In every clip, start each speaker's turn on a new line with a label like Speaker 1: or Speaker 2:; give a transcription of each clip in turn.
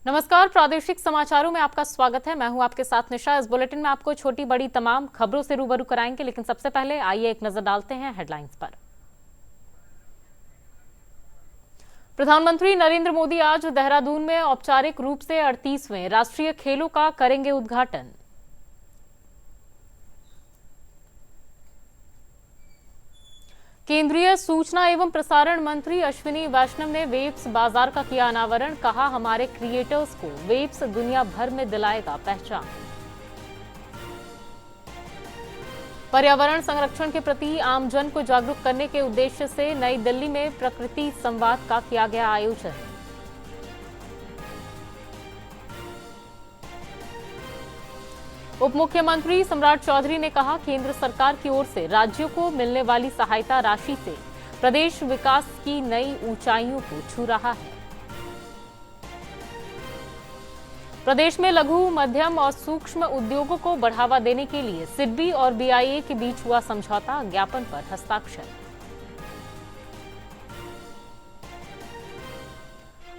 Speaker 1: नमस्कार, प्रादेशिक समाचारों में आपका स्वागत है। मैं हूं आपके साथ निशा। इस बुलेटिन में आपको छोटी बड़ी तमाम खबरों से रूबरू कराएंगे, लेकिन सबसे पहले आइए एक नजर डालते हैं हेडलाइंस पर। प्रधानमंत्री नरेंद्र मोदी आज देहरादून में औपचारिक रूप से 38वें राष्ट्रीय खेलों का करेंगे उद्घाटन। केंद्रीय सूचना एवं प्रसारण मंत्री अश्विनी वैष्णव ने वेब्स बाजार का किया अनावरण। कहा, हमारे क्रिएटर्स को वेब्स दुनिया भर में दिलाएगा पहचान। पर्यावरण संरक्षण के प्रति आमजन को जागरूक करने के उद्देश्य से नई दिल्ली में प्रकृति संवाद का किया गया आयोजन। उप मुख्यमंत्री सम्राट चौधरी ने कहा, केंद्र सरकार की ओर से राज्यों को मिलने वाली सहायता राशि से प्रदेश विकास की नई ऊंचाइयों को छू रहा है। प्रदेश में लघु, मध्यम और सूक्ष्म उद्योगों को बढ़ावा देने के लिए सिडबी और बीआईए के बीच हुआ समझौता, ज्ञापन पर हस्ताक्षर।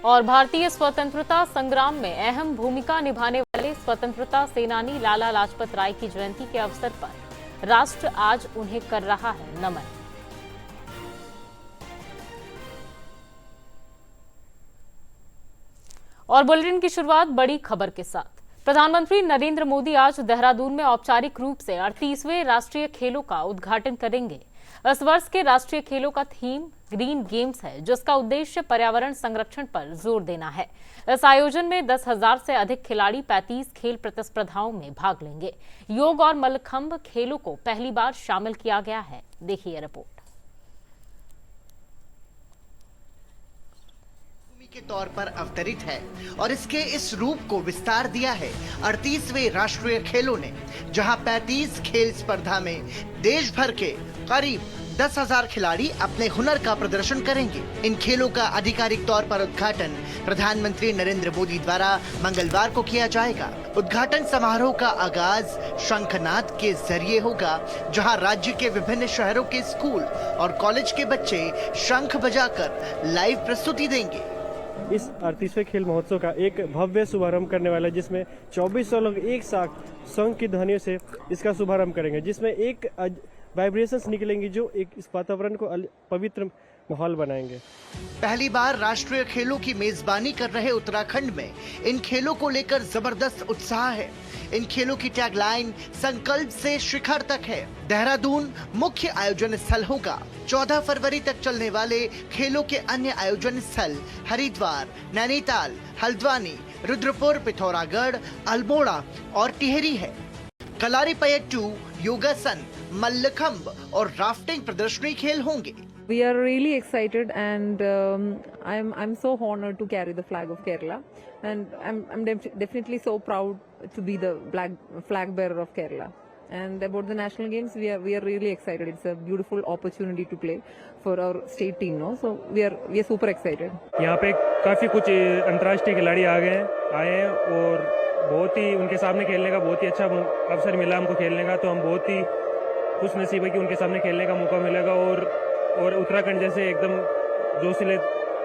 Speaker 1: और भारतीय स्वतंत्रता संग्राम में अहम भूमिका निभाने वाले स्वतंत्रता सेनानी लाला लाजपत राय की जयंती के अवसर पर राष्ट्र आज उन्हें कर रहा है नमन। और बुलेटिन की शुरुआत बड़ी खबर के साथ। प्रधानमंत्री नरेंद्र मोदी आज देहरादून में औपचारिक रूप से 38वें राष्ट्रीय खेलों का उद्घाटन करेंगे। इस वर्ष के राष्ट्रीय खेलों का थीम ग्रीन गेम्स है, जिसका उद्देश्य पर्यावरण संरक्षण पर जोर देना है। इस आयोजन में 10,000 से अधिक खिलाड़ी 35 खेल प्रतिस्पर्धाओं में भाग लेंगे। योग और मल्लखंब खेलों को पहली बार शामिल किया गया है। देखिए रिपोर्ट।
Speaker 2: के तौर पर अवतरित है और इसके इस रूप को विस्तार दिया है 38वें राष्ट्रीय खेलों ने, जहां 35 खेल स्पर्धा में देश भर के करीब 10,000 खिलाड़ी अपने हुनर का प्रदर्शन करेंगे। इन खेलों का आधिकारिक तौर पर उद्घाटन प्रधानमंत्री नरेंद्र मोदी द्वारा मंगलवार को किया जाएगा। उद्घाटन समारोह का आगाज शंखनाद के जरिए होगा, जहां राज्य के विभिन्न शहरों के स्कूल और कॉलेज के बच्चे शंख बजाकर लाइव प्रस्तुति देंगे।
Speaker 3: इस 38वें खेल महोत्सव का एक भव्य शुभारंभ करने वाला है, जिसमें 2400 लोग एक साथ शंख की ध्वनियों से इसका शुभारंभ करेंगे, जिसमें एक वाइब्रेशंस निकलेंगी जो एक इस वातावरण को पवित्र माहौल बनाएंगे।
Speaker 2: पहली बार राष्ट्रीय खेलों की मेजबानी कर रहे उत्तराखंड में इन खेलों को लेकर जबरदस्त उत्साह है। इन खेलों की टैगलाइन संकल्प से शिखर तक है। देहरादून मुख्य आयोजन स्थल होगा। 14 फरवरी तक चलने वाले खेलों के अन्य आयोजन स्थल हरिद्वार, नैनीताल, हल्द्वानी, रुद्रपुर, पिथौरागढ़, अल्मोड़ा और टिहरी है। कलारीपयट्टू, योगासन, मल्लखंब और राफ्टिंग प्रदर्शनी खेल होंगे।
Speaker 4: We are really excited, and I'm so honored to carry the flag of Kerala, and I'm definitely so proud to be the flag bearer of Kerala. And about the national games, we are really excited. It's a beautiful opportunity to play for our state team, no? So we are super excited.
Speaker 3: यहाँ पे काफी कुछ अंतर्राष्ट्रीय खिलाड़ी आए हैं और बहुत ही उनके सामने खेलने का बहुत ही अच्छा अवसर मिला हमको खेलने का। तो हम बहुत ही खुश नसीब है कि उनके सामने खेलने का मौका मिलेगा और उत्तराखंड जैसे एकदम जोशीले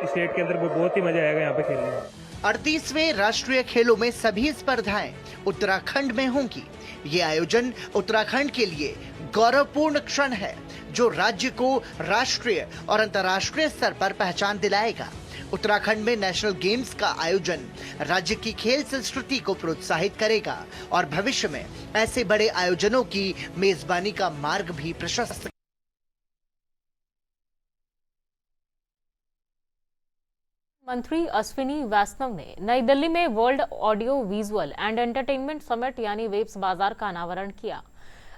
Speaker 3: स्टेट के अंदर बहुत ही मजा आएगा यहाँ पे खेलने में।
Speaker 2: 38वें राष्ट्रीय खेलों में सभी स्पर्धाएं उत्तराखंड में होंगी। ये आयोजन उत्तराखंड के लिए गौरवपूर्ण क्षण है, जो राज्य को राष्ट्रीय और अंतर्राष्ट्रीय स्तर पर पहचान दिलाएगा। उत्तराखंड में नेशनल गेम्स का आयोजन राज्य की खेल संस्कृति को प्रोत्साहित करेगा और भविष्य में ऐसे बड़े आयोजनों की मेजबानी का मार्ग भी प्रशस्त।
Speaker 1: मंत्री अश्विनी वैष्णव ने नई दिल्ली में world audio visual and entertainment summit यानी वेब्स बाजार का अनावरण किया।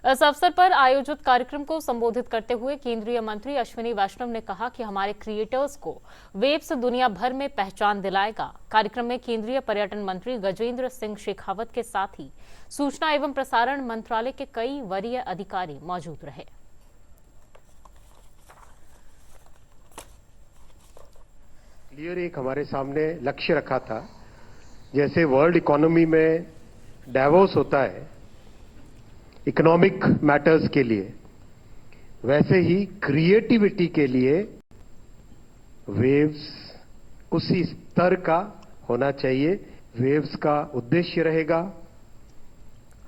Speaker 1: इस अवसर पर आयोजित कार्यक्रम को संबोधित करते हुए केंद्रीय मंत्री अश्विनी वैष्णव ने कहा कि हमारे क्रिएटर्स को वेब्स दुनिया भर में पहचान दिलाएगा। कार्यक्रम में केंद्रीय पर्यटन मंत्री गजेंद्र सिंह शेखावत के साथ ही सूचना एवं प्रसारण मंत्रालय के कई वरीय अधिकारी मौजूद रहे।
Speaker 5: क्लियर एक हमारे सामने लक्ष्य रखा था, जैसे वर्ल्ड इकोनॉमी में डावोस होता है इकोनॉमिक मैटर्स के लिए, वैसे ही क्रिएटिविटी के लिए वेव्स उसी स्तर का होना चाहिए। वेव्स का उद्देश्य रहेगा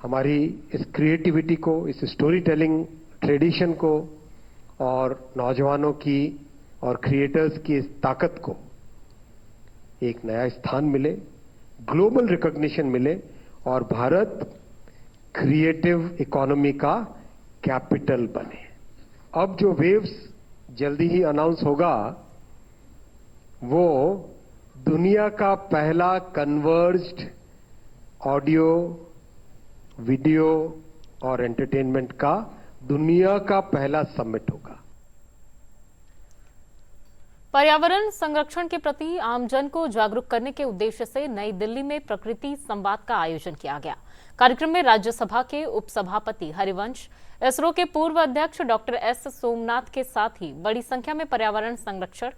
Speaker 5: हमारी इस क्रिएटिविटी को, इस स्टोरी टेलिंग ट्रेडिशन को और नौजवानों की और क्रिएटर्स की इस ताकत को एक नया स्थान मिले, ग्लोबल रिकॉग्निशन मिले और भारत क्रिएटिव इकोनॉमी का कैपिटल बने। अब जो वेव्स जल्दी ही अनाउंस होगा वो दुनिया का पहला कन्वर्ज्ड ऑडियो, वीडियो और एंटरटेनमेंट का दुनिया का पहला समिट होगा।
Speaker 1: पर्यावरण संरक्षण के प्रति आमजन को जागरूक करने के उद्देश्य से नई दिल्ली में प्रकृति संवाद का आयोजन किया गया। कार्यक्रम में राज्यसभा के उपसभापति हरिवंश, इसरो के पूर्व अध्यक्ष डॉक्टर एस सोमनाथ के साथ ही बड़ी संख्या में पर्यावरण संरक्षक,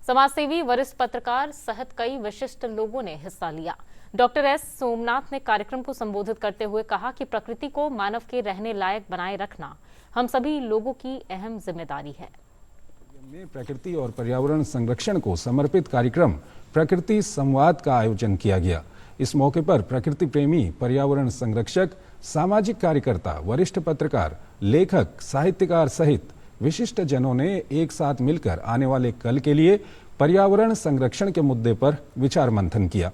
Speaker 1: समाजसेवी, वरिष्ठ पत्रकार सहित कई विशिष्ट लोगों ने हिस्सा लिया। डॉक्टर एस सोमनाथ ने कार्यक्रम को संबोधित करते हुए कहा कि प्रकृति को मानव के रहने लायक बनाए रखना हम सभी लोगों की अहम जिम्मेदारी है।
Speaker 6: में प्रकृति और पर्यावरण संरक्षण को समर्पित कार्यक्रम प्रकृति संवाद का आयोजन किया गया। इस मौके पर प्रकृति प्रेमी, पर्यावरण संरक्षक, सामाजिक कार्यकर्ता, वरिष्ठ पत्रकार, लेखक, साहित्यकार सहित विशिष्ट जनों ने एक साथ मिलकर आने वाले कल के लिए पर्यावरण संरक्षण के मुद्दे पर विचार मंथन किया।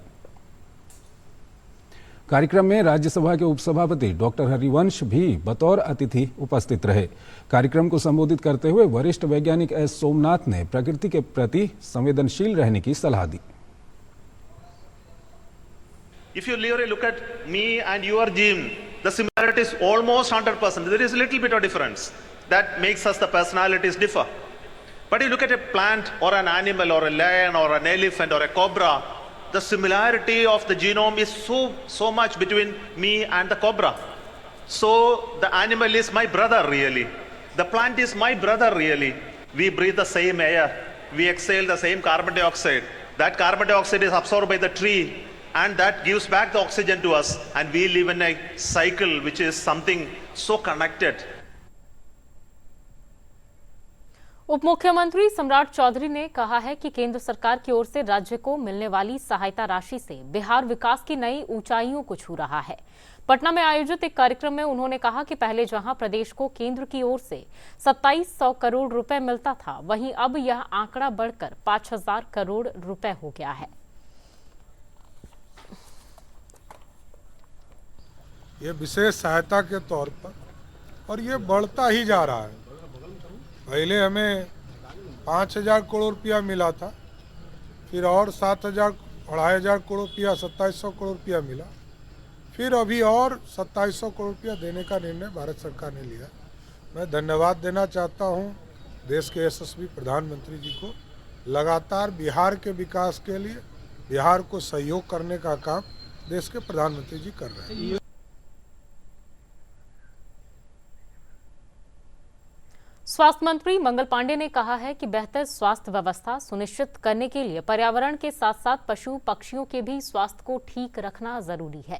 Speaker 6: कार्यक्रम में राज्यसभा के उपसभापति डॉक्टर हरिवंश भी बतौर अतिथि उपस्थित रहे। कार्यक्रम को संबोधित करते हुए वरिष्ठ वैज्ञानिक एस सोमनाथ ने प्रकृति के प्रति संवेदनशील रहने की सलाह दी।
Speaker 7: If you really look at me and your Jim, the similarity is almost 100%. There is a little bit of difference that makes us the personalities differ. But you look at a plant or an animal or a lion or an elephant or a cobra, the similarity of the genome is so much between me and the cobra. So the animal is my brother really. The plant is my brother really. We breathe the same air. We exhale the same carbon dioxide. That carbon dioxide is absorbed by the tree and that gives back the oxygen to us, and we live in a cycle which is something so connected.
Speaker 1: उप मुख्यमंत्री सम्राट चौधरी ने कहा है कि केंद्र सरकार की ओर से राज्य को मिलने वाली सहायता राशि से बिहार विकास की नई ऊंचाइयों को छू रहा है। पटना में आयोजित एक कार्यक्रम में उन्होंने कहा कि पहले जहां प्रदेश को केंद्र की ओर से 2700 करोड़ रुपए मिलता था, वहीं अब यह आंकड़ा बढ़कर 5000 करोड़ रुपए हो गया है।
Speaker 8: ये विशेष सहायता के तौर पर, और ये बढ़ता ही जा रहा है। पहले हमें 5000 करोड़ रुपया मिला था, फिर और 7000 2500 करोड़ रुपया, 2700 करोड़ रुपया मिला, फिर अभी और 2700 करोड़ रुपया देने का निर्णय भारत सरकार ने लिया। मैं धन्यवाद देना चाहता हूँ देश के यशस्वी प्रधानमंत्री जी को। लगातार बिहार के विकास के लिए बिहार को सहयोग करने का काम देश के प्रधानमंत्री जी कर रहे हैं।
Speaker 1: स्वास्थ्य मंत्री मंगल पांडे ने कहा है कि बेहतर स्वास्थ्य व्यवस्था सुनिश्चित करने के लिए पर्यावरण के साथ साथ पशु पक्षियों के भी स्वास्थ्य को ठीक रखना जरूरी है।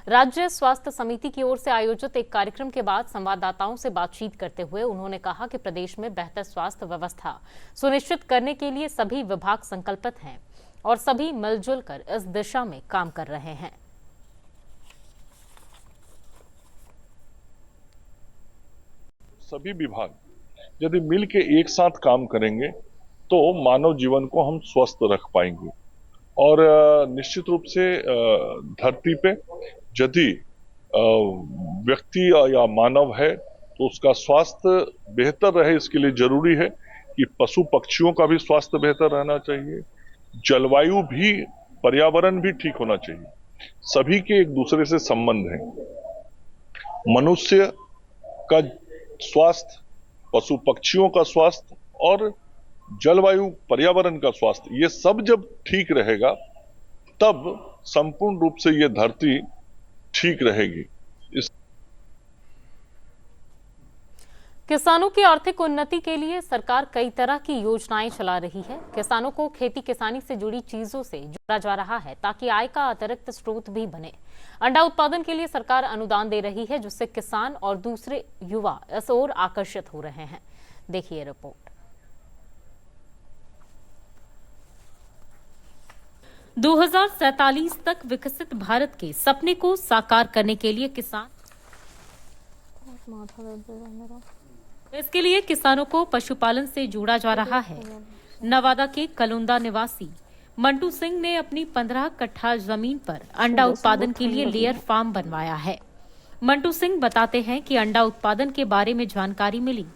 Speaker 1: राज्य स्वास्थ्य समिति की ओर से आयोजित एक कार्यक्रम के बाद संवाददाताओं से बातचीत करते हुए उन्होंने कहा कि प्रदेश में बेहतर स्वास्थ्य व्यवस्था सुनिश्चित करने के लिए सभी विभाग संकल्पित हैं और सभी मिलजुल कर इस दिशा में काम कर रहे हैं।
Speaker 9: सभी विभाग यदि मिल के एक साथ काम करेंगे तो मानव जीवन को हम स्वस्थ रख पाएंगे। और निश्चित रूप से धरती पे यदि व्यक्ति या मानव है तो उसका स्वास्थ्य बेहतर रहे, इसके लिए जरूरी है कि पशु पक्षियों का भी स्वास्थ्य बेहतर रहना चाहिए, जलवायु भी, पर्यावरण भी ठीक होना चाहिए। सभी के एक दूसरे से संबंध है। मनुष्य का स्वास्थ्य, पशु पक्षियों का स्वास्थ्य और जलवायु पर्यावरण का स्वास्थ्य, ये सब जब ठीक रहेगा तब संपूर्ण रूप से ये धरती ठीक रहेगी।
Speaker 1: किसानों की आर्थिक उन्नति के लिए सरकार कई तरह की योजनाएं चला रही है। किसानों को खेती किसानी से जुड़ी चीजों से जोड़ा जा रहा है ताकि आय का अतिरिक्त स्रोत भी बने। अंडा उत्पादन के लिए सरकार अनुदान दे रही है, जिससे किसान और दूसरे युवा इस ओर आकर्षित हो रहे हैं। देखिए रिपोर्ट। 2047 तक विकसित भारत के सपने को साकार करने के लिए इसके लिए किसानों को पशुपालन से जोड़ा जा रहा है। नवादा के कलुंदा निवासी मंटू सिंह ने अपनी 15 कट्ठा जमीन पर अंडा उत्पादन के लिए लेयर फार्म बनवाया है। मंटू सिंह बताते हैं कि अंडा उत्पादन के बारे में जानकारी मिली,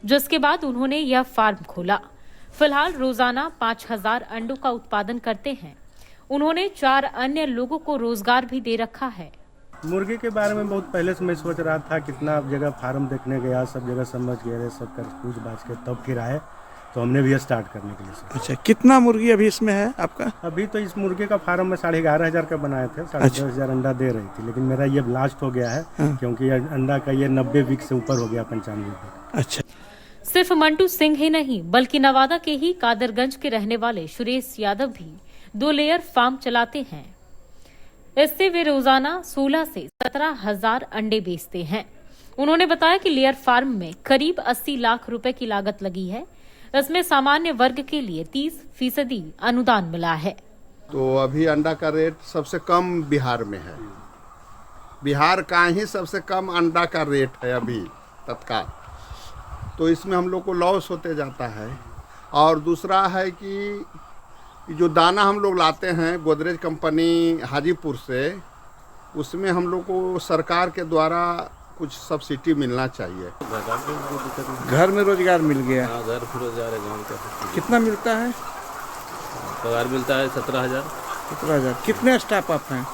Speaker 1: जिसके बाद उन्होंने यह फार्म खोला। फिलहाल रोजाना 5000 अंडों का उत्पादन करते हैं। उन्होंने 4 अन्य लोगों को रोजगार भी दे रखा है।
Speaker 10: मुर्गे के बारे में बहुत पहले से मैं सोच रहा था, कितना जगह फार्म देखने गया, सब जगह समझ गए, सब कर पूछ बाछ के तब फिर आए, तो हमने भी स्टार्ट करने के लिए सोचा।
Speaker 11: अच्छा, कितना मुर्गी अभी इसमें है आपका?
Speaker 10: अभी तो इस मुर्गे का फार्म में 11,500 का बनाए थे, 10,500 अंडा दे रही थी, लेकिन मेरा ये लास्ट हो गया है। क्योंकि अंडा का ये 90 वीक से ऊपर हो गया, 95 वीक।
Speaker 11: अच्छा,
Speaker 1: सिर्फ मंटू सिंह ही नहीं, बल्कि नवादा के ही कादरगंज के रहने वाले सुरेश यादव भी 2 लेयर फार्म चलाते हैं। इससे वे रोजाना 16 से 17,000 अंडे बेचते हैं। उन्होंने बताया कि लेयर फार्म में करीब 80 लाख रुपए की लागत लगी है। इसमें सामान्य वर्ग के लिए 30% अनुदान मिला है।
Speaker 12: तो अभी अंडा का रेट सबसे कम बिहार में है। बिहार का ही सबसे कम अंडा का रेट है अभी तत्काल। तो इसमें हम लोग को लॉस होते जाता है। और दूसरा है कि जो दाना हम लोग लाते हैं गोदरेज कंपनी हाजीपुर से, उसमें हम लोग को सरकार के द्वारा कुछ सब्सिडी मिलना चाहिए।
Speaker 11: घर में रोजगार मिल गया।
Speaker 13: हाँ, घर में रोजगार है गाँव का।
Speaker 11: कितना मिलता है?
Speaker 13: पगार मिलता है 17,000।
Speaker 11: 17,000। कितने स्टाफ आप हैं?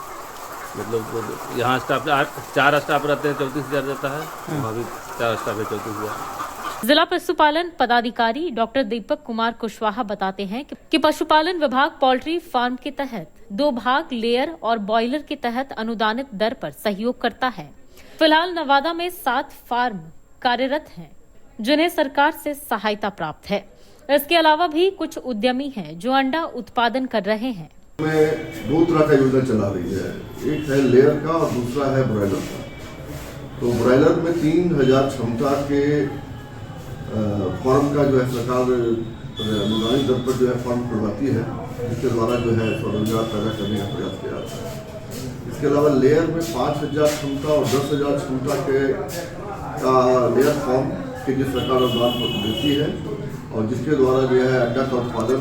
Speaker 13: मतलब यहाँ स्टाफ 4 स्टाफ रहते हैं, 34,000 देता है। वहाँ भी 4 स्टाफ है, 34,000।
Speaker 1: जिला पशुपालन पदाधिकारी डॉक्टर दीपक कुमार कुशवाहा बताते हैं कि पशुपालन विभाग पोल्ट्री फार्म के तहत 2 भाग लेयर और बॉयलर के तहत अनुदानित दर पर सहयोग करता है। फिलहाल नवादा में 7 फार्म कार्यरत हैं, जिन्हें सरकार से सहायता प्राप्त है। इसके अलावा भी कुछ उद्यमी हैं जो अंडा उत्पादन कर रहे हैं।
Speaker 14: में 2 तरह का योजना चला रही है, एक है लेयर का और दूसरा है ब्रॉयलर का। तो ब्रॉयलर में 3,000 क्षमता के फार्म का जो है सरकार अनुदानित दर पर जो है फार्म खुलवाती है, जिसके द्वारा जो है स्वरोजगार पैदा करने का प्रयास किया जाता है। इसके अलावा लेयर में 5,000 क्षमता और 10,000 क्षमता के लेयर फार्म के लिए सरकार अनुदान देती है, और जिसके द्वारा जो है अंडा का उत्पादन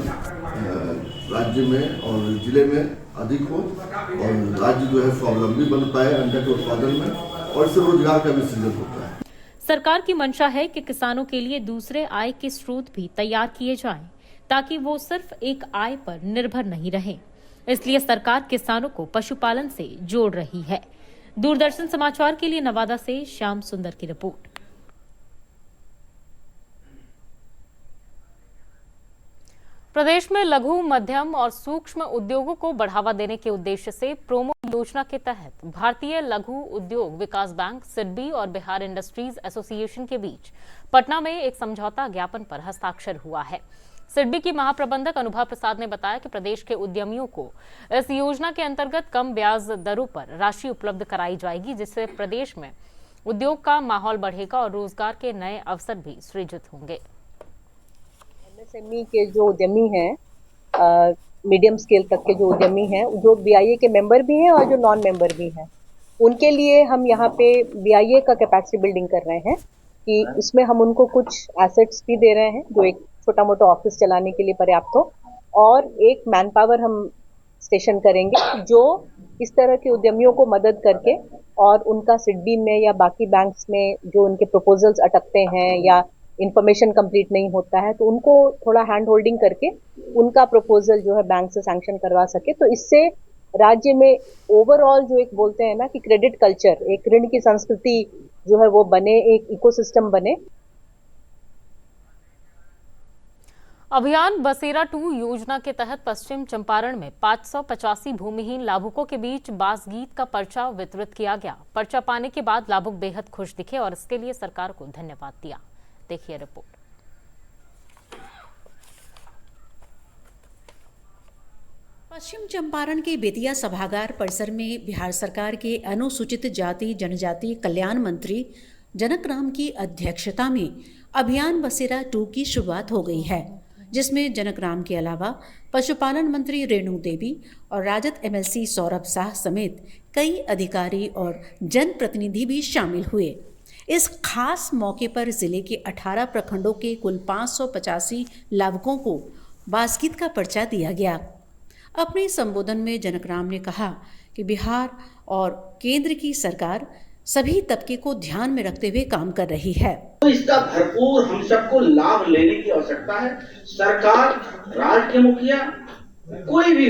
Speaker 14: राज्य में और जिले में अधिक हो और राज्य जो है स्वावलंबी बन पाए अंडा के उत्पादन में, और इससे रोजगार का भी सृजन होता है।
Speaker 1: सरकार की मंशा है कि किसानों के लिए दूसरे आय के स्रोत भी तैयार किए जाएं, ताकि वो सिर्फ एक आय पर निर्भर नहीं रहे। इसलिए सरकार किसानों को पशुपालन से जोड़ रही है। दूरदर्शन समाचार के लिए नवादा से श्याम सुंदर की रिपोर्ट। प्रदेश में लघु, मध्यम और सूक्ष्म उद्योगों को बढ़ावा देने के उद्देश्य से प्रोमो योजना के तहत भारतीय लघु उद्योग विकास बैंक, सिडबी और बिहार इंडस्ट्रीज एसोसिएशन के बीच पटना में एक समझौता ज्ञापन पर हस्ताक्षर हुआ है। सिडबी की महाप्रबंधक अनुभा प्रसाद ने बताया कि प्रदेश के उद्यमियों को इस योजना के अंतर्गत कम ब्याज दरों पर राशि उपलब्ध कराई जाएगी, जिससे प्रदेश में उद्योग का माहौल बढ़ेगा और रोजगार के नए अवसर भी सृजित होंगे।
Speaker 15: एमएसएमई के जो उद्यमी हैं, मीडियम स्केल तक के जो उद्यमी हैं, जो बीआईए के मेंबर भी हैं और जो नॉन मेंबर भी हैं, उनके लिए हम यहाँ पे बीआईए का कैपेसिटी बिल्डिंग कर रहे हैं कि इसमें हम उनको कुछ एसेट्स भी दे रहे हैं जो एक छोटा मोटा ऑफिस चलाने के लिए पर्याप्त हो, और एक मैन पावर हम स्टेशन करेंगे जो इस तरह के उद्यमियों को मदद करके और उनका सिडबी में या बाकी बैंक्स में जो उनके प्रपोजल्स अटकते हैं या इंफॉर्मेशन कंप्लीट नहीं होता है, तो उनको थोड़ा हैंड होल्डिंग करके उनका प्रपोजल जो है बैंक से सैंक्शन करवा सके। तो इससे राज्य में ओवरऑल जो एक बोलते हैं ना कि क्रेडिट कल्चर, एक ऋण की संस्कृति जो है वो बने, एक इकोसिस्टम बने।
Speaker 1: अभियान बसेरा 2 योजना के तहत पश्चिम चंपारण में 585 भूमिहीन लाभुकों के बीच बास गीत का पर्चा वितरित किया गया। पर्चा पाने के बाद लाभुक बेहद खुश दिखे और इसके लिए सरकार को धन्यवाद दिया। देखिए रिपोर्ट।
Speaker 16: पश्चिम चंपारण के बेतिया सभागार परिसर में बिहार सरकार के अनुसूचित जाति जनजाति कल्याण मंत्री जनक राम की अध्यक्षता में अभियान बसेरा 2 की शुरुआत हो गई है, जिसमें जनकराम के अलावा पशुपालन मंत्री रेणु देवी और राजद एमएलसी सौरभ शाह समेत कई अधिकारी और जनप्रतिनिधि भी शामिल हुए। इस खास मौके पर जिले के 18 प्रखंडों के कुल 585 लाभुकों को बास्केट का पर्चा दिया गया। अपने संबोधन में जनकराम ने कहा कि बिहार और केंद्र की सरकार सभी तबके को ध्यान में रखते हुए काम कर रही है।
Speaker 17: तो इसका भरपूर हम सबको लाभ लेने की आवश्यकता है। सरकार, राज्य के मुखिया, कोई भी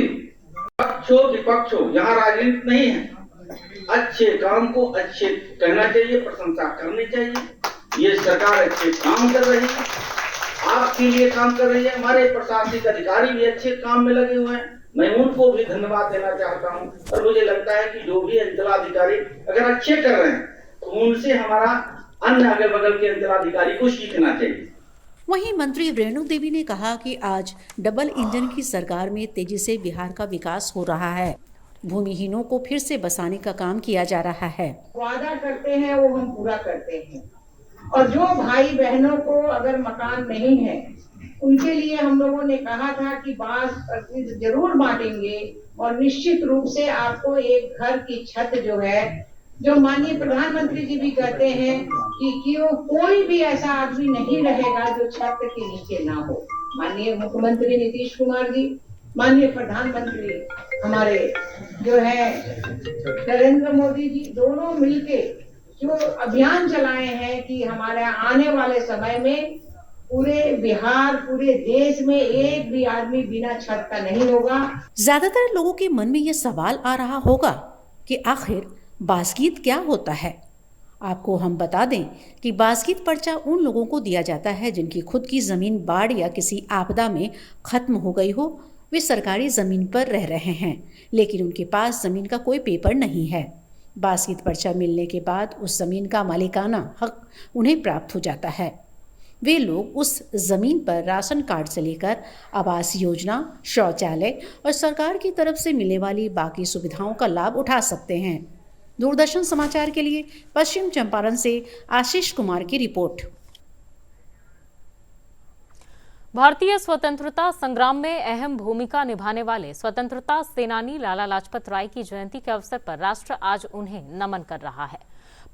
Speaker 17: पक्ष हो विपक्ष हो, यहाँ राजनीति नहीं है। अच्छे काम को अच्छे कहना चाहिए, प्रशंसा करनी चाहिए। ये सरकार अच्छे काम कर रही है, आपके लिए काम कर रही है। हमारे प्रशासनिक अधिकारी भी अच्छे काम में लगे हुए हैं, मैं उनको भी धन्यवाद देना चाहता हूं। और मुझे लगता है कि जो भी अंचलाधिकारी अगर अच्छे कर रहे हैं तो उनसे हमारा अन्य अगल बगल के अंचलाधिकारी को सीखना चाहिए।
Speaker 16: वहीं मंत्री रेणु देवी ने कहा कि आज डबल इंजन की सरकार में तेजी से बिहार का विकास हो रहा है। भूमिहीनों को फिर से बसाने का काम किया जा रहा है।
Speaker 18: वादा करते हैं वो हम पूरा करते हैं, और जो भाई बहनों को अगर मकान नहीं है उनके लिए हम लोगों ने कहा था कि बांस जरूर बांटेंगे, और निश्चित रूप से आपको एक घर की छत जो है, जो माननीय प्रधानमंत्री जी भी कहते हैं कि कोई भी ऐसा आदमी नहीं रहेगा जो छत के नीचे ना हो। माननीय मुख्यमंत्री नीतीश कुमार जी, माननीय प्रधानमंत्री हमारे जो है नरेंद्र मोदी जी, दोनों मिलके जो अभियान चलाए हैं कि हमारे आने वाले समय में पूरे बिहार, पूरे देश में एक भी आदमी बिना छत का नहीं होगा।
Speaker 16: ज्यादातर लोगों के मन में यह सवाल आ रहा होगा कि आखिर बास्केट क्या होता है। आपको हम बता दें कि बास्केट पर्चा उन लोगों को दिया जाता है जिनकी खुद की जमीन बाढ़ या किसी आपदा में खत्म हो गई हो। वे सरकारी जमीन पर रह रहे हैं लेकिन उनके पास जमीन का कोई पेपर नहीं है। बास्केट पर्चा मिलने के बाद उस जमीन का मालिकाना हक उन्हें प्राप्त हो जाता है। वे लोग उस जमीन पर राशन कार्ड से लेकर आवास योजना, शौचालय और सरकार की तरफ से मिलने वाली बाकी सुविधाओं का लाभ उठा सकते हैं। दूरदर्शन समाचार के लिए पश्चिम चंपारण से आशीष कुमार की रिपोर्ट।
Speaker 1: भारतीय स्वतंत्रता संग्राम में अहम भूमिका निभाने वाले स्वतंत्रता सेनानी लाला लाजपत राय की जयंती के अवसर पर राष्ट्र आज उन्हें नमन कर रहा है।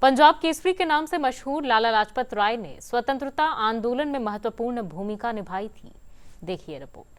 Speaker 1: पंजाब केसरी के नाम से मशहूर लाला लाजपत राय ने स्वतंत्रता आंदोलन में महत्वपूर्ण भूमिका निभाई थी। देखिए रिपोर्ट।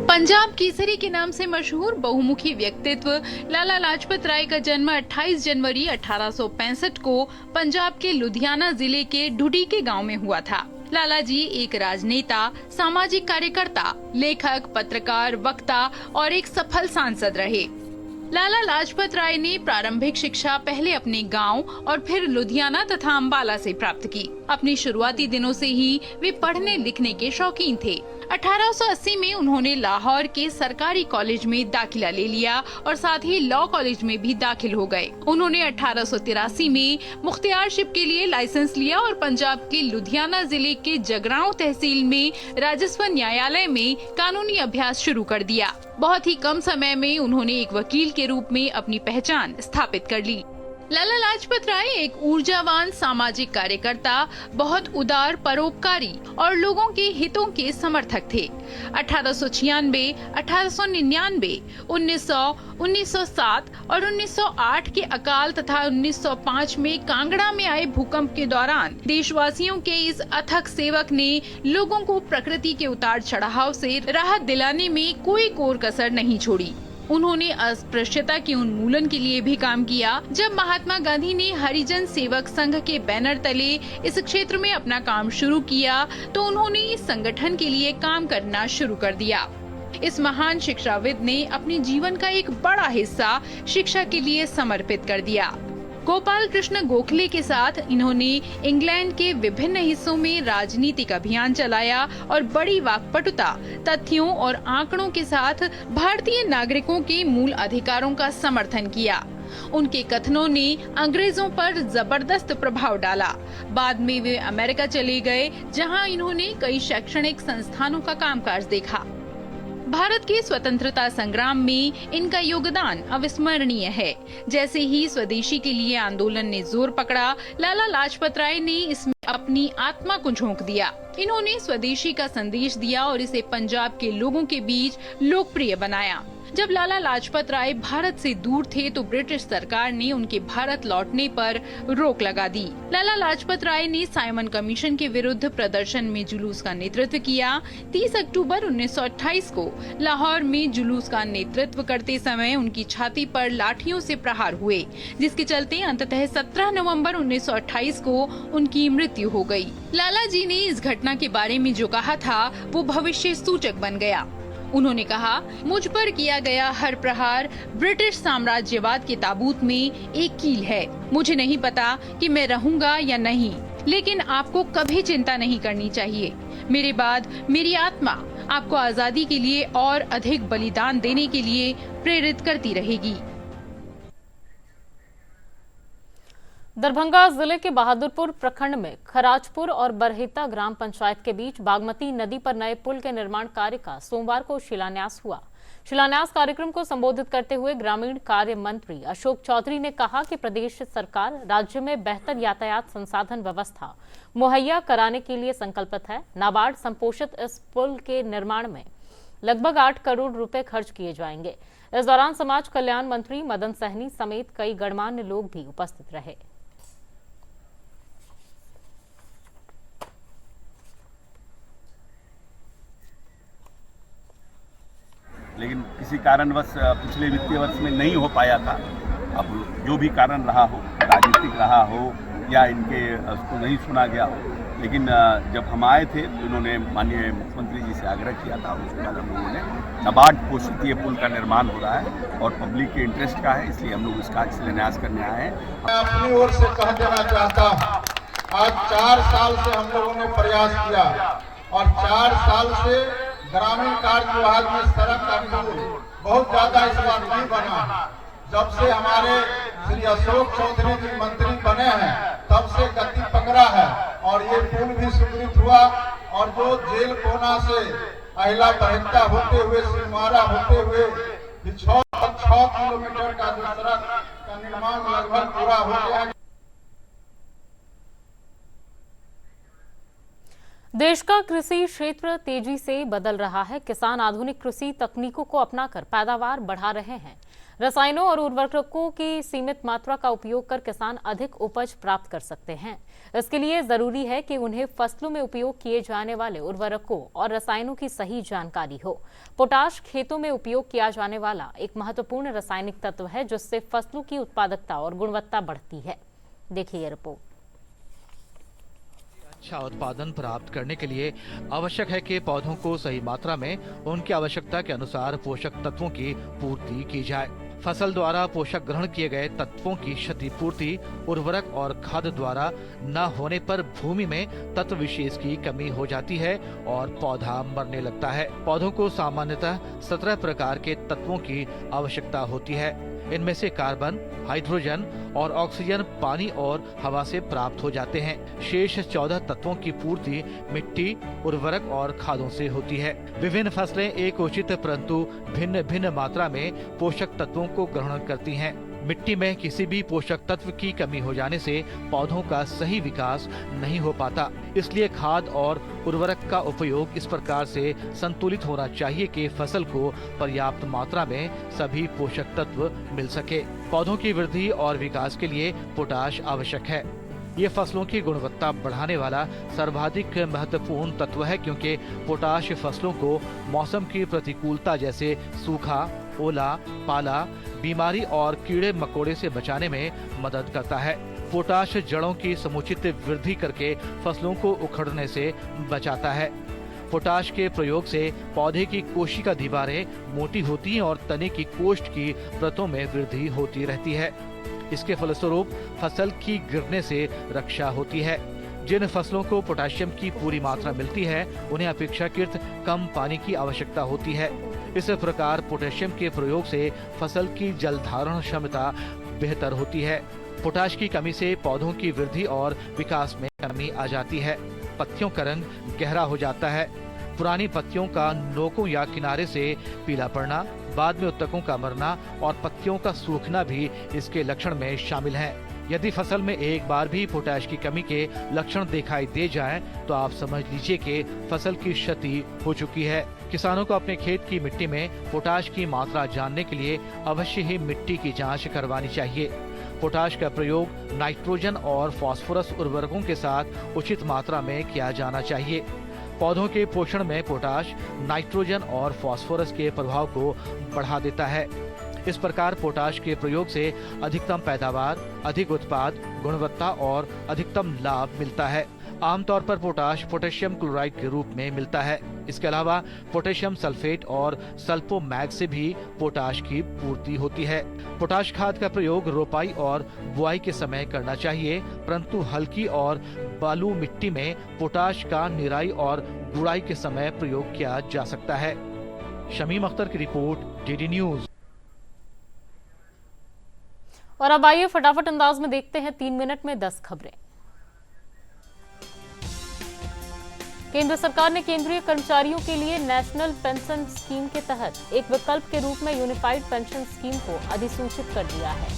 Speaker 19: पंजाब केसरी के नाम से मशहूर बहुमुखी व्यक्तित्व लाला लाजपत राय का जन्म 28 जनवरी 1865 को पंजाब के लुधियाना जिले के ढुडी के गांव में हुआ था। लाला जी एक राजनेता, सामाजिक कार्यकर्ता, लेखक, पत्रकार, वक्ता और एक सफल सांसद रहे। लाला लाजपत राय ने प्रारंभिक शिक्षा पहले अपने गांव और फिर लुधियाना तथा अंबाला से प्राप्त की। अपनी शुरुआती दिनों से ही वे पढ़ने लिखने के शौकीन थे। 1880 में उन्होंने लाहौर के सरकारी कॉलेज में दाखिला ले लिया और साथ ही लॉ कॉलेज में भी दाखिल हो गए। उन्होंने 1883 में मुख्तियारशिप के लिए लाइसेंस लिया और पंजाब के लुधियाना जिले के जगरांव तहसील में राजस्व न्यायालय में कानूनी अभ्यास शुरू कर दिया। बहुत ही कम समय में उन्होंने एक वकील के रूप में अपनी पहचान स्थापित कर ली। लाला लाजपत राय एक ऊर्जावान सामाजिक कार्यकर्ता, बहुत उदार, परोपकारी और लोगों के हितों के समर्थक थे। 1896, 1899, 1900, 1907 और 1908 के अकाल तथा 1905 में कांगड़ा में आए भूकंप के दौरान देशवासियों के इस अथक सेवक ने लोगों को प्रकृति के उतार चढ़ाव से राहत दिलाने में कोई कोर कसर नहीं छोड़ी। उन्होंने अस्पृश्यता के उन्मूलन के लिए भी काम किया। जब महात्मा गांधी ने हरिजन सेवक संघ के बैनर तले इस क्षेत्र में अपना काम शुरू किया तो उन्होंने इस संगठन के लिए काम करना शुरू कर दिया। इस महान शिक्षाविद ने अपने जीवन का एक बड़ा हिस्सा शिक्षा के लिए समर्पित कर दिया। गोपाल कृष्ण गोखले के साथ इन्होंने इंग्लैंड के विभिन्न हिस्सों में राजनीतिक अभियान चलाया और बड़ी वाक्पटुता, तथ्यों और आंकड़ों के साथ भारतीय नागरिकों के मूल अधिकारों का समर्थन किया। उनके कथनों ने अंग्रेजों पर जबरदस्त प्रभाव डाला। बाद में वे अमेरिका चले गए, जहां इन्होंने कई शैक्षणिक संस्थानों का कामकाज देखा। भारत के स्वतंत्रता संग्राम में इनका योगदान अविस्मरणीय है। जैसे ही स्वदेशी के लिए आंदोलन ने जोर पकड़ा, लाला लाजपत राय ने इसमें अपनी आत्मा को झोंक दिया। इन्होंने स्वदेशी का संदेश दिया और इसे पंजाब के लोगों के बीच लोकप्रिय बनाया। जब लाला लाजपत राय भारत से दूर थे तो ब्रिटिश सरकार ने उनके भारत लौटने पर रोक लगा दी। लाला लाजपत राय ने साइमन कमीशन के विरुद्ध प्रदर्शन में जुलूस का नेतृत्व किया। 30 अक्टूबर 1928 को लाहौर में जुलूस का नेतृत्व करते समय उनकी छाती पर लाठियों से प्रहार हुए, जिसके चलते अंततः 17 नवंबर 1928 को उनकी मृत्यु हो गई। लाला जी ने इस घटना के बारे में जो कहा था वो भविष्य सूचक बन गया। उन्होंने कहा, मुझ पर किया गया हर प्रहार ब्रिटिश साम्राज्यवाद के ताबूत में एक कील है। मुझे नहीं पता कि मैं रहूंगा या नहीं, लेकिन आपको कभी चिंता नहीं करनी चाहिए। मेरे बाद मेरी आत्मा आपको आजादी के लिए और अधिक बलिदान देने के लिए प्रेरित करती रहेगी।
Speaker 1: दरभंगा जिले के बहादुरपुर प्रखंड में खराजपुर और बरहिता ग्राम पंचायत के बीच बागमती नदी पर नए पुल के निर्माण कार्य का सोमवार को शिलान्यास हुआ। शिलान्यास कार्यक्रम को संबोधित करते हुए ग्रामीण कार्य मंत्री अशोक चौधरी ने कहा कि प्रदेश सरकार राज्य में बेहतर यातायात संसाधन व्यवस्था मुहैया कराने के लिए संकल्पित है। नाबार्ड संपोषित इस पुल के निर्माण में लगभग 8 करोड़ रुपए खर्च किए जाएंगे। इस दौरान समाज कल्याण मंत्री मदन सहनी समेत कई गणमान्य लोग भी उपस्थित रहे।
Speaker 20: लेकिन किसी कारणवश पिछले वित्तीय वर्ष में नहीं हो पाया था। अब जो भी कारण रहा हो, राजनीतिक रहा हो या इनके उसको नहीं सुना गया हो, लेकिन जब हम आए थे तो इन्होंने माननीय मुख्यमंत्री जी से आग्रह किया था। उसके बाद हम लोगों ने नाबार्ड पोषित ये पुल का निर्माण हो रहा है और पब्लिक के इंटरेस्ट का है, इसलिए हम लोग इसका शिलान्यास करने आए हैं।
Speaker 21: मैं अपनी ओर से कह देना चाहता हूँ, आज 4 साल से हम लोगों ने प्रयास किया और 4 साल से ग्रामीण कार्य विभाग में सड़क का पुल बहुत ज्यादा इस बार नहीं बना। जब से हमारे श्री अशोक चौधरी जी मंत्री बने हैं तब से गति पकड़ा है और ये पुल भी स्वीकृत हुआ। और जो जेल कोना से अहिला बरहिता होते हुए सिलमारा होते हुए 6 किलोमीटर का जो सड़क का निर्माण लगभग पूरा हो गया है।
Speaker 1: देश का कृषि क्षेत्र तेजी से बदल रहा है। किसान आधुनिक कृषि तकनीकों को अपनाकर पैदावार बढ़ा रहे हैं। रसायनों और उर्वरकों की सीमित मात्रा का उपयोग कर किसान अधिक उपज प्राप्त कर सकते हैं। इसके लिए जरूरी है कि उन्हें फसलों में उपयोग किए जाने वाले उर्वरकों और रसायनों की सही जानकारी हो। पोटाश खेतों में उपयोग किया जाने वाला एक महत्वपूर्ण रासायनिक तत्व है, जिससे फसलों की उत्पादकता और गुणवत्ता बढ़ती है। देखिए रिपोर्ट।
Speaker 22: अच्छा उत्पादन प्राप्त करने के लिए आवश्यक है कि पौधों को सही मात्रा में उनकी आवश्यकता के अनुसार पोषक तत्वों की पूर्ति की जाए। फसल द्वारा पोषक ग्रहण किए गए तत्वों की क्षतिपूर्ति उर्वरक और खाद द्वारा न होने पर भूमि में तत्व विशेष की कमी हो जाती है और पौधा मरने लगता है। पौधों को सामान्यतः 17 प्रकार के तत्वों की आवश्यकता होती है। इनमें से कार्बन, हाइड्रोजन और ऑक्सीजन पानी और हवा से प्राप्त हो जाते हैं। शेष 14 तत्वों की पूर्ति मिट्टी, उर्वरक और खादों से होती है। विभिन्न फसलें एक उचित परंतु भिन्न भिन्न मात्रा में पोषक तत्वों को ग्रहण करती हैं। मिट्टी में किसी भी पोषक तत्व की कमी हो जाने से पौधों का सही विकास नहीं हो पाता। इसलिए खाद और उर्वरक का उपयोग इस प्रकार से संतुलित होना चाहिए कि फसल को पर्याप्त मात्रा में सभी पोषक तत्व मिल सके। पौधों की वृद्धि और विकास के लिए पोटाश आवश्यक है। ये फसलों की गुणवत्ता बढ़ाने वाला सर्वाधिक महत्वपूर्ण तत्व है, क्योंकि पोटाश फसलों को मौसम की प्रतिकूलता जैसे सूखा, ओला, पाला, बीमारी और कीड़े मकोड़े से बचाने में मदद करता है। पोटाश जड़ों की समुचित वृद्धि करके फसलों को उखड़ने से बचाता है। पोटाश के प्रयोग से पौधे की कोशिका दीवारें मोटी होती हैं और तने की कोष्ठ की परतों में वृद्धि होती रहती है। इसके फलस्वरूप फसल की गिरने से रक्षा होती है। जिन फसलों को पोटेशियम की पूरी मात्रा मिलती है उन्हें अपेक्षाकृत कम पानी की आवश्यकता होती है। इस प्रकार पोटेशियम के प्रयोग से फसल की जल धारण क्षमता बेहतर होती है। पोटाश की कमी से पौधों की वृद्धि और विकास में कमी आ जाती है। पत्तियों का रंग गहरा हो जाता है। पुरानी पत्तियों का नोकों या किनारे से पीला पड़ना, बाद में उत्तकों का मरना और पत्तियों का सूखना भी इसके लक्षण में शामिल हैं। यदि फसल में एक बार भी पोटाश की कमी के लक्षण दिखाई दे जाएं, तो आप समझ लीजिए कि फसल की क्षति हो चुकी है। किसानों को अपने खेत की मिट्टी में पोटाश की मात्रा जानने के लिए अवश्य ही मिट्टी की जांच करवानी चाहिए। पोटाश का प्रयोग नाइट्रोजन और फास्फोरस उर्वरकों के साथ उचित मात्रा में किया जाना चाहिए। पौधों के पोषण में पोटाश नाइट्रोजन और फास्फोरस के प्रभाव को बढ़ा देता है। इस प्रकार पोटाश के प्रयोग से अधिकतम पैदावार, अधिक उत्पाद, गुणवत्ता और अधिकतम लाभ मिलता है। आमतौर पर पोटाश पोटेशियम क्लोराइड के रूप में मिलता है। इसके अलावा पोटेशियम सल्फेट और सल्फोमैग से भी पोटाश की पूर्ति होती है। पोटाश खाद का प्रयोग रोपाई और बुआई के समय करना चाहिए, परंतु हल्की और बालू मिट्टी में पोटाश का निराई और गुड़ाई के समय प्रयोग किया जा सकता है। शमीम अख्तर की रिपोर्ट, डीडी न्यूज।
Speaker 1: और अब आइए फटाफट अंदाज में देखते हैं 3 मिनट में 10 खबरें। केंद्र सरकार ने केंद्रीय कर्मचारियों के लिए नेशनल पेंशन स्कीम के तहत एक विकल्प के रूप में यूनिफाइड पेंशन स्कीम को अधिसूचित कर दिया है।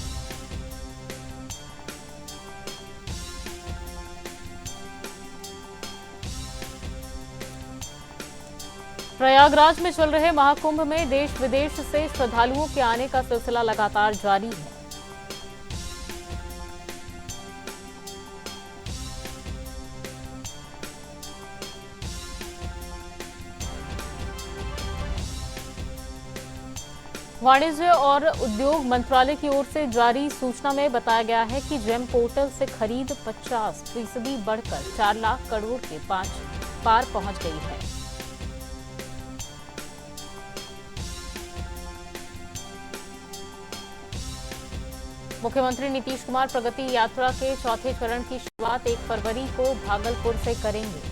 Speaker 1: प्रयागराज में चल रहे महाकुंभ में देश विदेश से श्रद्धालुओं के आने का सिलसिला लगातार जारी है। वाणिज्य और उद्योग मंत्रालय की ओर से जारी सूचना में बताया गया है कि जेम पोर्टल से खरीद 50% बढ़कर 4 लाख करोड़ के पार पहुंच गई है। मुख्यमंत्री नीतीश कुमार प्रगति यात्रा के चौथे चरण की शुरुआत 1 फरवरी को भागलपुर से करेंगे।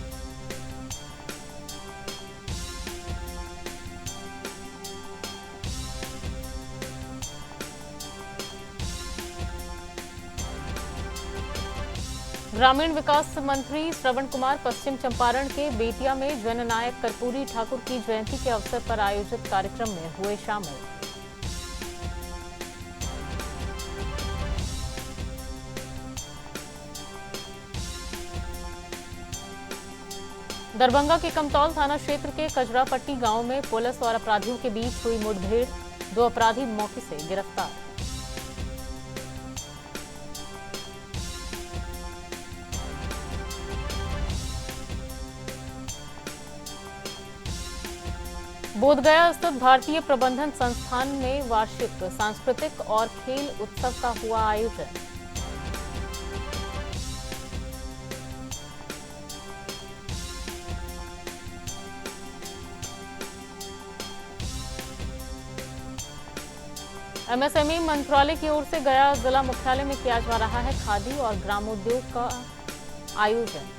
Speaker 1: ग्रामीण विकास मंत्री श्रवण कुमार पश्चिम चंपारण के बेतिया में जननायक कर्पूरी ठाकुर की जयंती के अवसर पर आयोजित कार्यक्रम में हुए शामिल। दरभंगा के कमतौल थाना क्षेत्र के कजरापट्टी गांव में पुलिस और अपराधियों के बीच हुई मुठभेड़, 2 अपराधी मौके से गिरफ्तार। बोधगया स्थित भारतीय प्रबंधन संस्थान में वार्षिक सांस्कृतिक और खेल उत्सव का हुआ आयोजन। एमएसएमई मंत्रालय की ओर से गया जिला मुख्यालय में किया जा रहा है खादी और ग्रामोद्योग का आयोजन।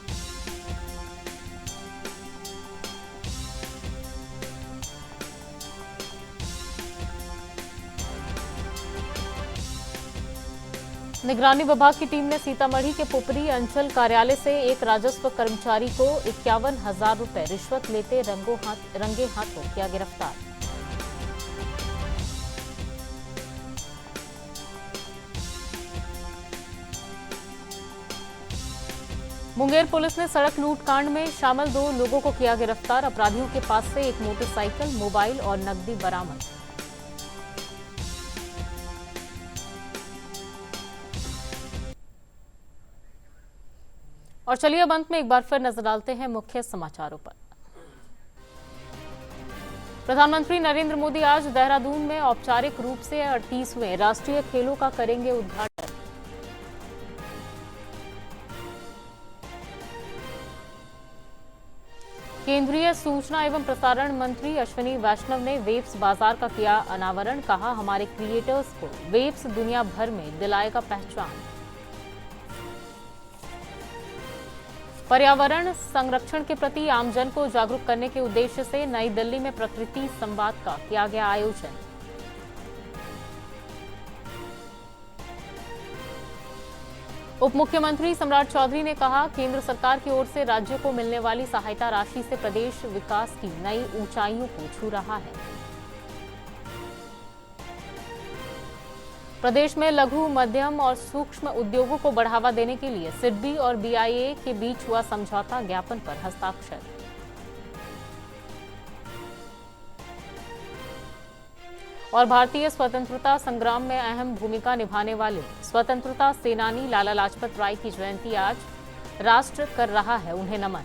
Speaker 1: निगरानी विभाग की टीम ने सीतामढ़ी के पुपरी अंचल कार्यालय से एक राजस्व कर्मचारी को 51,000 रुपए रिश्वत लेते रंगे हाथों किया गिरफ्तार। मुंगेर पुलिस ने सड़क लूटकांड में शामिल 2 लोगों को किया गिरफ्तार। अपराधियों के पास से एक मोटरसाइकिल, मोबाइल और नकदी बरामद। और चलिए अब अंत में एक बार फिर नजर डालते हैं मुख्य समाचारों पर। प्रधानमंत्री नरेंद्र मोदी आज देहरादून में औपचारिक रूप से 38वें राष्ट्रीय खेलों का करेंगे उद्घाटन। केंद्रीय सूचना एवं प्रसारण मंत्री अश्विनी वैष्णव ने वेब्स बाजार का किया अनावरण। कहा, हमारे क्रिएटर्स को वेब्स दुनिया भर में दिलाएगा पहचान। पर्यावरण संरक्षण के प्रति आमजन को जागरूक करने के उद्देश्य से नई दिल्ली में प्रकृति संवाद का किया गया आयोजन। उप मुख्यमंत्री सम्राट चौधरी ने कहा, केंद्र सरकार की ओर से राज्यों को मिलने वाली सहायता राशि से प्रदेश विकास की नई ऊंचाइयों को छू रहा है। प्रदेश में लघु, मध्यम और सूक्ष्म उद्योगों को बढ़ावा देने के लिए सिडबी और बीआईए के बीच हुआ समझौता ज्ञापन पर हस्ताक्षर। और भारतीय स्वतंत्रता संग्राम में अहम भूमिका निभाने वाले स्वतंत्रता सेनानी लाला लाजपत राय की जयंती आज, राष्ट्र कर रहा है उन्हें नमन।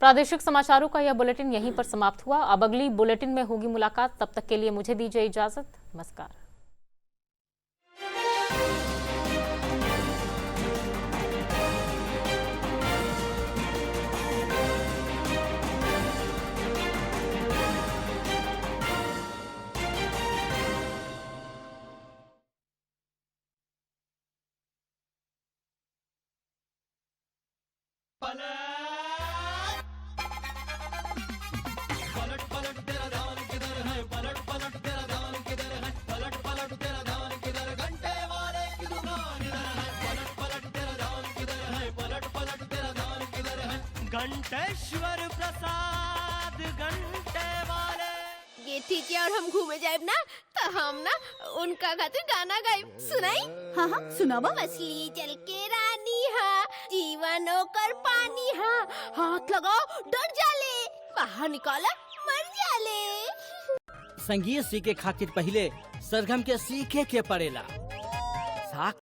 Speaker 1: प्रादेशिक समाचारों का यह बुलेटिन यहीं पर समाप्त हुआ। अब अगली बुलेटिन में होगी मुलाकात, तब तक के लिए मुझे दीजिए इजाजत। नमस्कार।
Speaker 3: घंटेश्वर प्रसाद घंटे वाले
Speaker 4: ये ठीक है। और हम घूमे जाए ना तो हम ना उनका खातिर गाना गाए सुनाई। हाँ हाँ सुनावा। मछली जल के रानी हा, जीवन होकर पानी हा, हाथ लगाओ डर जाले, बाहर निकाला मर जाले।
Speaker 3: संगीत सीखे खातिर पहले सरगम के सीखे के पड़ेला।